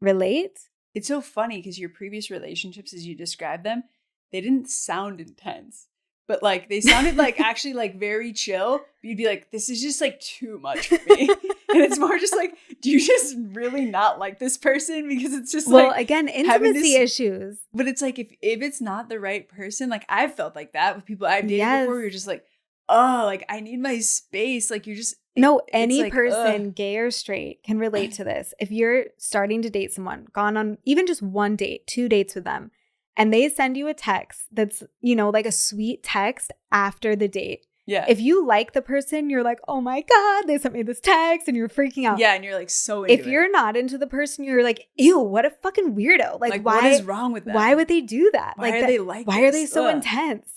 relate. It's so funny because your previous relationships, as you describe them, they didn't sound intense. but like they sounded like actually like very chill. You'd be like, this is just like too much for me. And it's more just like, do you just really not like this person? Because it's just like, again, intimacy issues. But it's like, if it's not the right person, like I've felt like that with people I've dated before. You're just like, oh, like I need my space. Like you're just. No, any like, person, gay or straight, can relate to this. If you're starting to date someone, gone on even just one date, 2 dates with them, and they send you a text that's, you know, like a sweet text after the date. Yeah. If you like the person, you're like, oh my God, they sent me this text, and you're freaking out. Yeah, and you're like so into If you're not into the person, you're like, ew, what a fucking weirdo. Like why, what is wrong with them? Why would they do that? Why are they like Why this? are they so intense?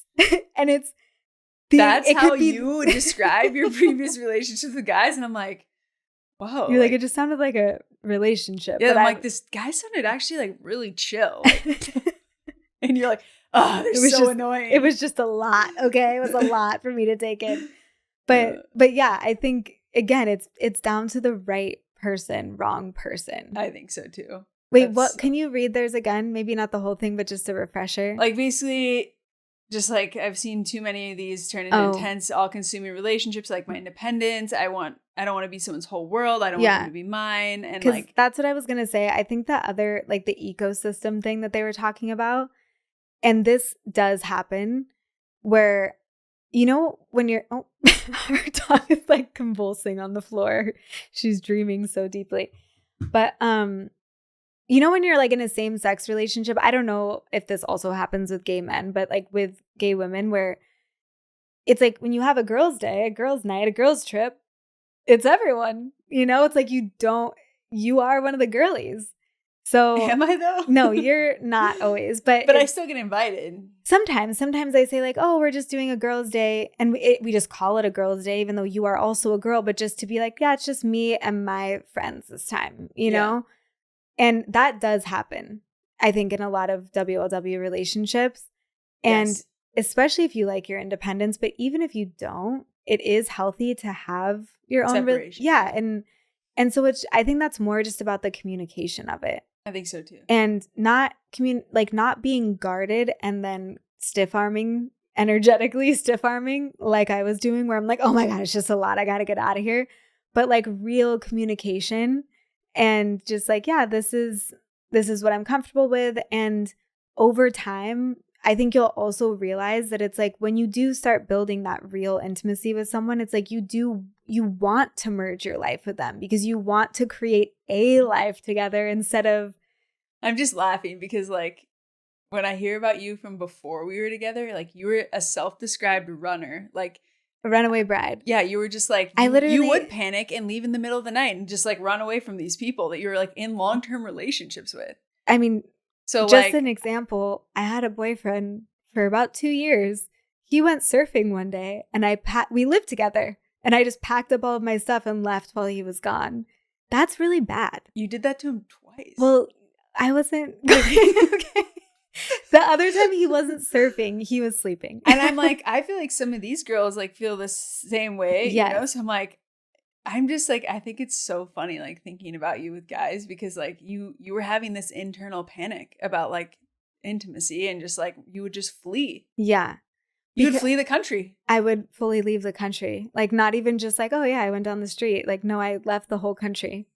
And it's, that's how you would describe your previous relationships with guys. And I'm like, whoa. You're like, it just sounded like a relationship. Yeah, I'm like, this guy sounded actually like really chill. Like, and you're like, oh, they're so annoying. It was just a lot, okay? It was a lot for me to take in. But yeah, I think, again, it's down to the right person, wrong person. I think so too. Wait, what? Can you read theirs again? Maybe not the whole thing, but just a refresher. Like basically, just like I've seen too many of these turn into intense, all-consuming relationships. Like my independence, I don't want to be someone's whole world. I don't want them to be mine. And like that's what I was gonna say. I think the other, like the ecosystem thing that they were talking about, and this does happen, where, you know, when you're her dog is like convulsing on the floor. She's dreaming so deeply, but you know, when you're like in a same-sex relationship, I don't know if this also happens with gay men, but like with gay women, where it's like when you have a girls' day, a girls' night, a girls' trip, it's everyone, you know? It's like you are one of the girlies. So am I though? No, you're not always, but I still get invited. Sometimes I say like, oh, we're just doing a girls' day, and we just call it a girls' day, even though you are also a girl, but just to be like, yeah, it's just me and my friends this time, you know? And that does happen, I think, in a lot of WLW relationships. And especially if you like your independence, but even if you don't, it is healthy to have your own separation. And so I think that's more just about the communication of it. I think so too. And not being guarded and then energetically stiff arming like I was doing, where I'm like, oh my God, it's just a lot. I got to get out of here. But like real communication. And just like, yeah, this is what I'm comfortable with. And over time, I think you'll also realize that it's like when you do start building that real intimacy with someone, it's like you want to merge your life with them because you want to create a life together instead of. I'm just laughing because like when I hear about you from before we were together, like you were a self-described runner, like a runaway bride. Yeah, you were just like, you would panic and leave in the middle of the night and just like run away from these people that you were like in long-term relationships with. I mean, so just like, an example, I had a boyfriend for about 2 years. He went surfing one day and we lived together, and I just packed up all of my stuff and left while he was gone. That's really bad. You did that to him twice. Well, I wasn't. Okay. The other time he wasn't surfing, he was sleeping. And I'm like, I feel like some of these girls like feel the same way, you know? So I'm like, I'm just like, I think it's so funny, like thinking about you with guys, because like you were having this internal panic about like intimacy, and just like, you would just flee. Yeah. You would flee the country. I would fully leave the country. Like not even just like, oh yeah, I went down the street. Like, no, I left the whole country.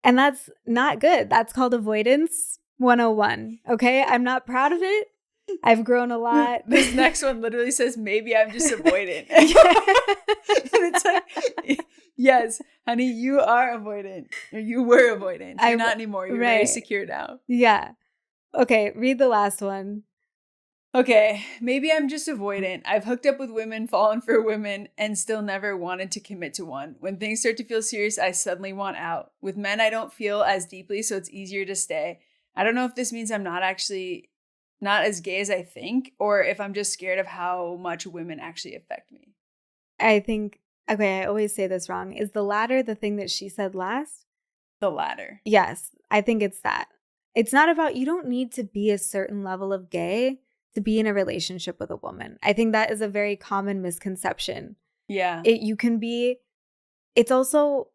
And that's not good. That's called avoidance 101. Okay. I'm not proud of it. I've grown a lot. This next one literally says, maybe I'm just avoidant. And it's like, yes, honey, you are avoidant. Or you were avoidant. You're not anymore. You're very secure now. Yeah. Okay. Read the last one. Okay, maybe I'm just avoidant. I've hooked up with women, fallen for women, and still never wanted to commit to one. When things start to feel serious, I suddenly want out. With men, I don't feel as deeply, so it's easier to stay. I don't know if this means I'm not as gay as I think, or if I'm just scared of how much women actually affect me. I think, okay, I always say this wrong. Is the latter the thing that she said last? The latter. Yes, I think it's that. It's not about, you don't need to be a certain level of gay to be in a relationship with a woman. I think that is a very common misconception. Yeah. You can be, it's almost,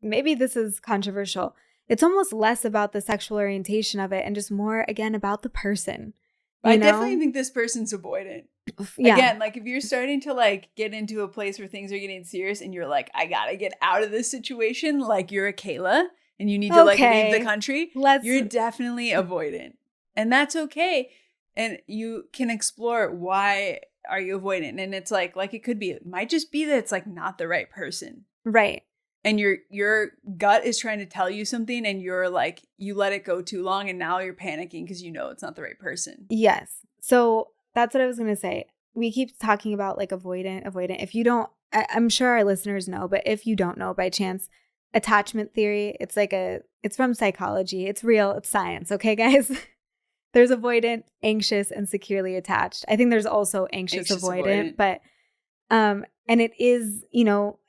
maybe this is controversial. It's almost less about the sexual orientation of it and just more, again, about the person. I definitely think this person's avoidant. Yeah. Again, like if you're starting to like get into a place where things are getting serious and you're like, I gotta get out of this situation, like you're a Kayla and you need to like leave the country, you're definitely avoidant. And that's okay. And you can explore why are you avoidant. And it's like it might just be that it's like not the right person. Right. And your gut is trying to tell you something and you're like, you let it go too long and now you're panicking because you know it's not the right person. Yes. So that's what I was going to say. We keep talking about like avoidant. If you don't, I'm sure our listeners know, but if you don't know by chance, attachment theory, it's from psychology. It's real. It's science. Okay, guys? There's avoidant, anxious, and securely attached. I think there's also anxious avoidant, but, and it is,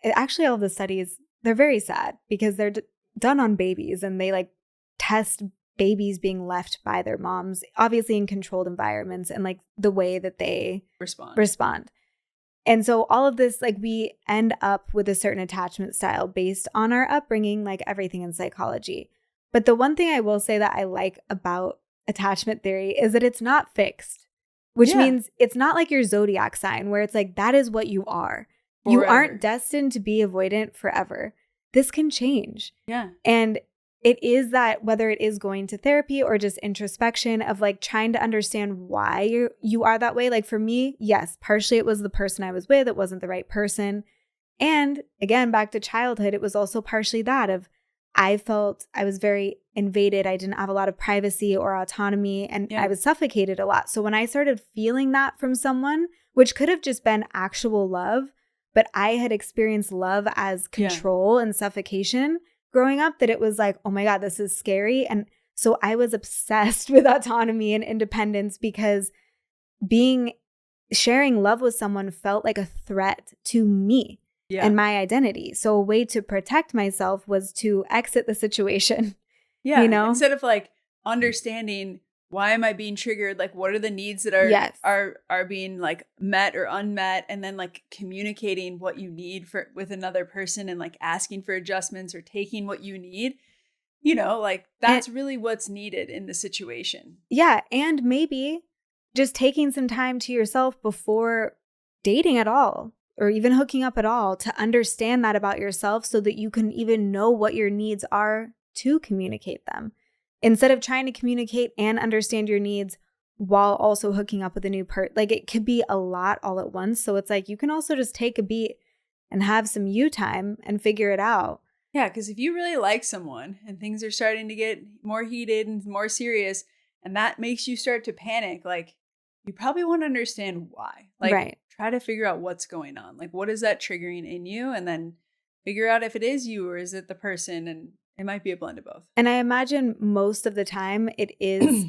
actually all the studies, they're very sad because they're done on babies and they like test babies being left by their moms, obviously in controlled environments and like the way that they respond. And so all of this, like we end up with a certain attachment style based on our upbringing, like everything in psychology. But the one thing I will say that I like about attachment theory is that it's not fixed, which means it's not like your zodiac sign where it's like, that is what you are. Forever. You aren't destined to be avoidant forever. This can change. Yeah. And it is that whether it is going to therapy or just introspection of like trying to understand why you are that way. Like for me, yes, partially it was the person I was with. It wasn't the right person. And again, back to childhood, it was also partially that of I felt I was very invaded. I didn't have a lot of privacy or autonomy and I was suffocated a lot. So when I started feeling that from someone, which could have just been actual love, but I had experienced love as control and suffocation growing up, that it was like, oh my God, this is scary. And so I was obsessed with autonomy and independence because sharing love with someone felt like a threat to me and my identity. So a way to protect myself was to exit the situation. Yeah. Instead of like understanding why am I being triggered? Like, what are the needs that are being like met or unmet? And then like communicating what you need with another person and like asking for adjustments or taking what you need, like that's really what's needed in the situation. Yeah. And maybe just taking some time to yourself before dating at all or even hooking up at all to understand that about yourself so that you can even know what your needs are to communicate them. Instead of trying to communicate and understand your needs while also hooking up with a new person. Like it could be a lot all at once. So it's like you can also just take a beat and have some you time and figure it out. Yeah, because if you really like someone and things are starting to get more heated and more serious and that makes you start to panic, like you probably want to understand why. Like try to figure out what's going on. Like what is that triggering in you? And then figure out if it is you or is it the person, and it might be a blend of both. And I imagine most of the time it is,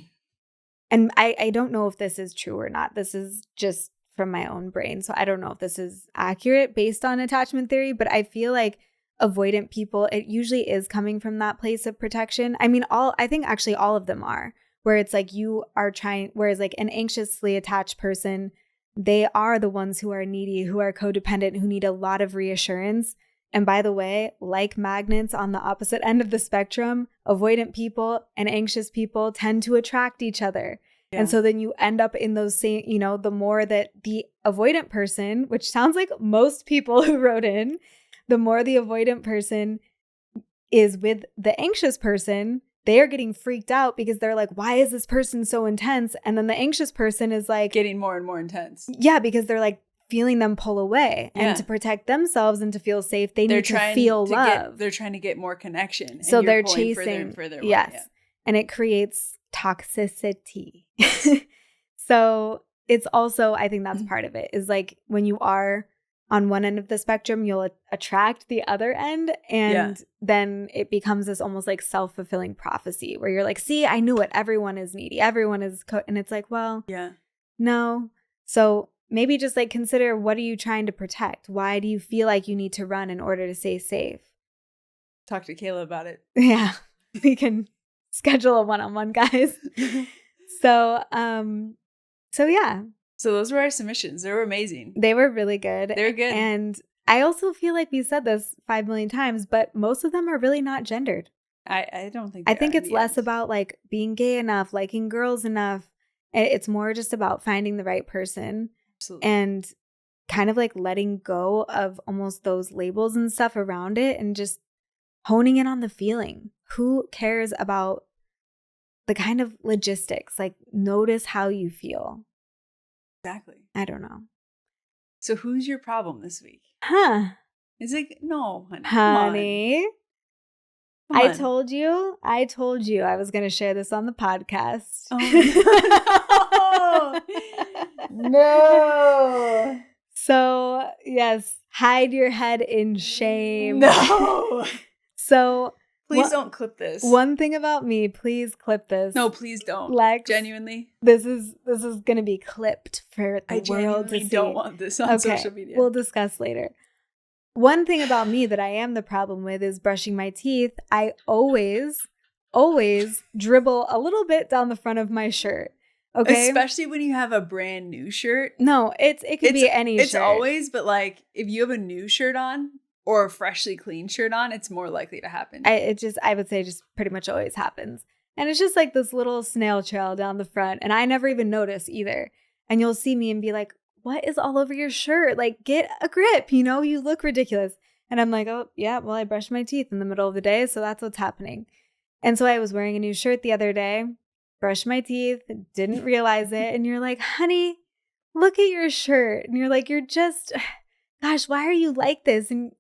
and I don't know if this is true or not. This is just from my own brain. So I don't know if this is accurate based on attachment theory, but I feel like avoidant people, it usually is coming from that place of protection. I mean, I think actually all of them are, where it's like you are trying, whereas like an anxiously attached person, they are the ones who are needy, who are codependent, who need a lot of reassurance. And by the way, like magnets on the opposite end of the spectrum, avoidant people and anxious people tend to attract each other. Yeah. And so then you end up in those same, the more that the avoidant person, which sounds like most people who wrote in, the more the avoidant person is with the anxious person, they are getting freaked out because they're like, why is this person so intense? And then the anxious person is like getting more and more intense. Yeah, because they're like, feeling them pull away. And to protect themselves and to feel safe, they need to feel love. They're trying to get more connection. So they're chasing further and further away. Yes. Yeah. And it creates toxicity. So it's also, I think that's part of it, is like when you are on one end of the spectrum, you'll attract the other end. And then it becomes this almost like self-fulfilling prophecy where you're like, see, I knew it. Everyone is needy. Everyone is, and it's like, well, no. So maybe just like consider, what are you trying to protect? Why do you feel like you need to run in order to stay safe? Talk to Kayla about it. Yeah, we can schedule a one-on-one, guys. So yeah. So those were our submissions. They were amazing. They were really good. They're good. And I also feel like we said this 5 million times, but most of them are really not gendered. I don't think I think it's less about like being gay enough, liking girls enough, It's more just about finding the right person. Absolutely. And kind of like letting go of almost those labels and stuff around it and just honing in on the feeling. Who cares about the kind of logistics? Like, notice how you feel. Exactly. I don't know. So who's your problem this week? Huh. Is it? No, honey. Honey. Come on. I told you I was going to share this on the podcast. Oh, no. So, yes, hide your head in shame. No. So, please don't clip this. One thing about me, please clip this. No, please don't. Lex, genuinely. This is going to be clipped for the world to see. I don't want this on social media. We'll discuss later. One thing about me that I am the problem with is brushing my teeth. I always dribble a little bit down the front of my shirt. Okay. Especially when you have a brand new shirt. No, it could be any shirt. It's always, but like if you have a new shirt on or a freshly clean shirt on, it's more likely to happen. I would say just pretty much always happens. And it's just like this little snail trail down the front. And I never even notice either. And you'll see me and be like, what is all over your shirt? Like, get a grip, you know, you look ridiculous. And I'm like, oh, yeah, well, I brushed my teeth in the middle of the day. So that's what's happening. And so I was wearing a new shirt the other day, brushed my teeth, didn't realize it. And you're like, honey, look at your shirt. And you're like, you're just, gosh, why are you like this? And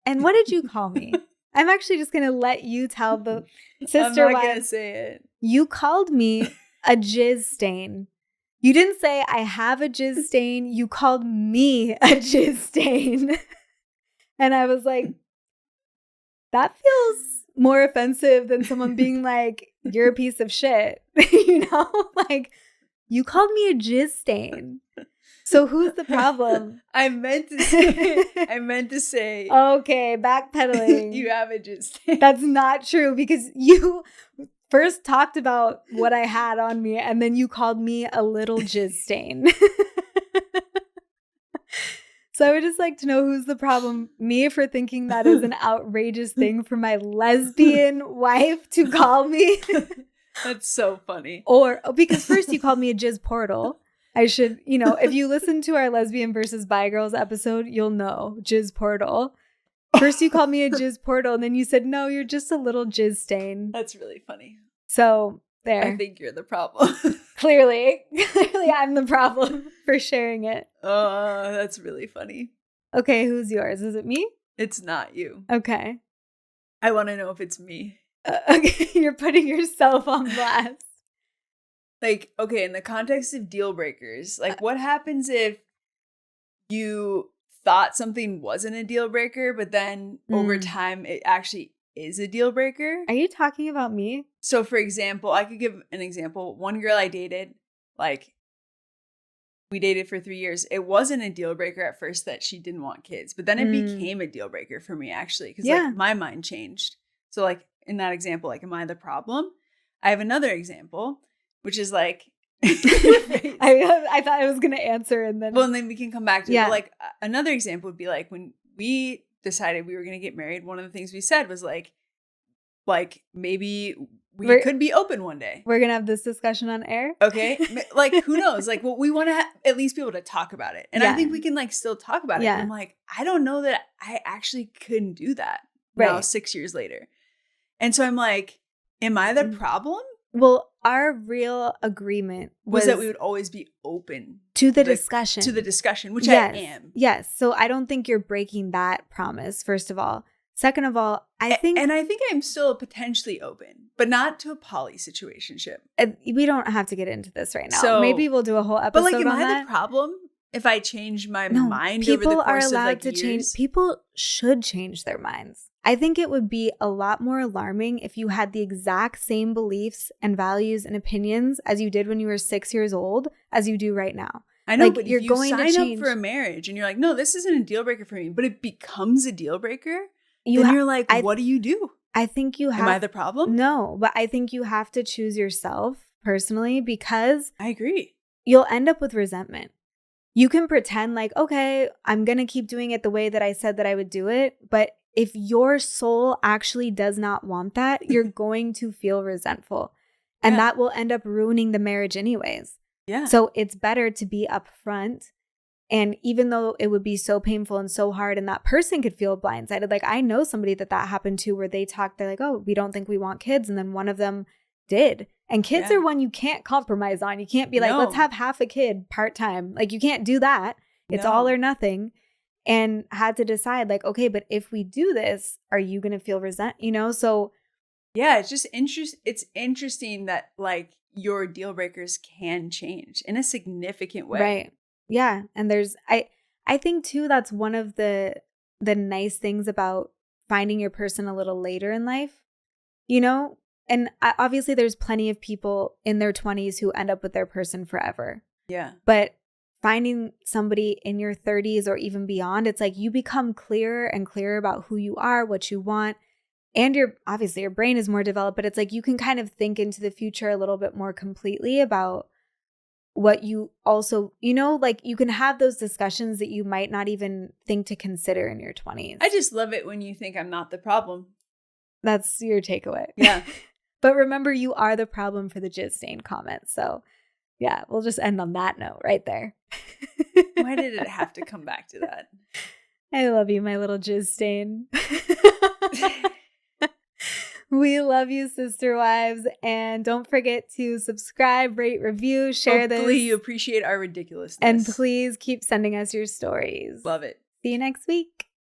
what did you call me? I'm actually just going to let you tell the sister. I'm not going to say it. You called me a jizz stain. You didn't say I have a jizz stain. You called me a jizz stain. And I was like, that feels more offensive than someone being like, you're a piece of shit. You know, like you called me a jizz stain. So who's the problem? I meant to say. Okay, backpedaling. You have a jizz stain. That's not true because you first talked about what I had on me and then you called me a little jizz stain. So I would just like to know who's the problem. Me for thinking that is an outrageous thing for my lesbian wife to call me. That's so funny. Or because first you called me a jizz portal. I should, you know, if you listen to our lesbian versus bi girls episode, you'll know jizz portal. First you called me a jizz portal and then you said, no, you're just a little jizz stain. That's really funny. So there. I think you're the problem. Clearly I'm the problem for sharing it. Oh, that's really funny. Okay, who's yours? Is it me? It's not you. Okay. I want to know if it's me. Okay, you're putting yourself on blast. Like, okay, in the context of deal breakers, like what happens if you thought something wasn't a deal breaker, but then over time it actually is a deal breaker? Are you talking about me? So for example, I could give an example. One girl I dated, like we dated for 3 years. It wasn't a deal breaker at first that she didn't want kids, but then it became a deal breaker for me actually. Because like my mind changed. So like in that example, like, am I the problem? I have another example, which is like, I thought I was going to answer and then. Well, and then we can come back to it. But like another example would be like when we decided we were going to get married, one of the things we said was like maybe we could be open one day. We're going to have this discussion on air. Okay. Like, who knows? Like, well, we want to at least be able to talk about it. And I think we can like still talk about it. And I'm like, I don't know that I actually couldn't do that now 6 years later. And so I'm like, am I the problem? Well, our real agreement was that we would always be open to the discussion. To the discussion, which I am. Yes. So I don't think you're breaking that promise, first of all. Second of all, I think I'm still potentially open, but not to a poly situationship. We don't have to get into this right now. So maybe we'll do a whole episode on that. But like, am I the problem if I change my mind over the course of like years? People are allowed to change. People should change their minds. I think it would be a lot more alarming if you had the exact same beliefs and values and opinions as you did when you were 6 years old as you do right now. I know, like, but you're if you going sign to change up for a marriage and you're like, no, this isn't a deal breaker for me, but it becomes a deal breaker, then you're like, what do you do? I think you have. Am I the problem? No, but I think you have to choose yourself personally because I agree. You'll end up with resentment. You can pretend like, okay, I'm going to keep doing it the way that I said that I would do it, but if your soul actually does not want that, you're going to feel resentful. And that will end up ruining the marriage anyways. Yeah. So it's better to be upfront. And even though it would be so painful and so hard and that person could feel blindsided, like I know somebody that happened to where they talked, they're like, oh, we don't think we want kids. And then one of them did. And kids are one you can't compromise on. You can't be like, let's have half a kid part-time. Like you can't do that. It's all or nothing. And had to decide like, okay, but if we do this, are you going to feel So yeah, it's just it's interesting that like your deal breakers can change in a significant way. Right. Yeah. And there's, I think too, that's one of the nice things about finding your person a little later in life, and obviously there's plenty of people in their 20s who end up with their person forever. Yeah. But finding somebody in your 30s or even beyond, it's like you become clearer and clearer about who you are, what you want. And obviously your brain is more developed, but it's like you can kind of think into the future a little bit more completely about what you also, like you can have those discussions that you might not even think to consider in your 20s. I just love it when you think I'm not the problem. That's your takeaway. Yeah. But remember, you are the problem for the jizz stain comment. So yeah, we'll just end on that note right there. Why did it have to come back to that? I love you, my little jizz stain. We love you, sister wives. And don't forget to subscribe, rate, review, share this. Hopefully you appreciate our ridiculousness. And please keep sending us your stories. Love it. See you next week.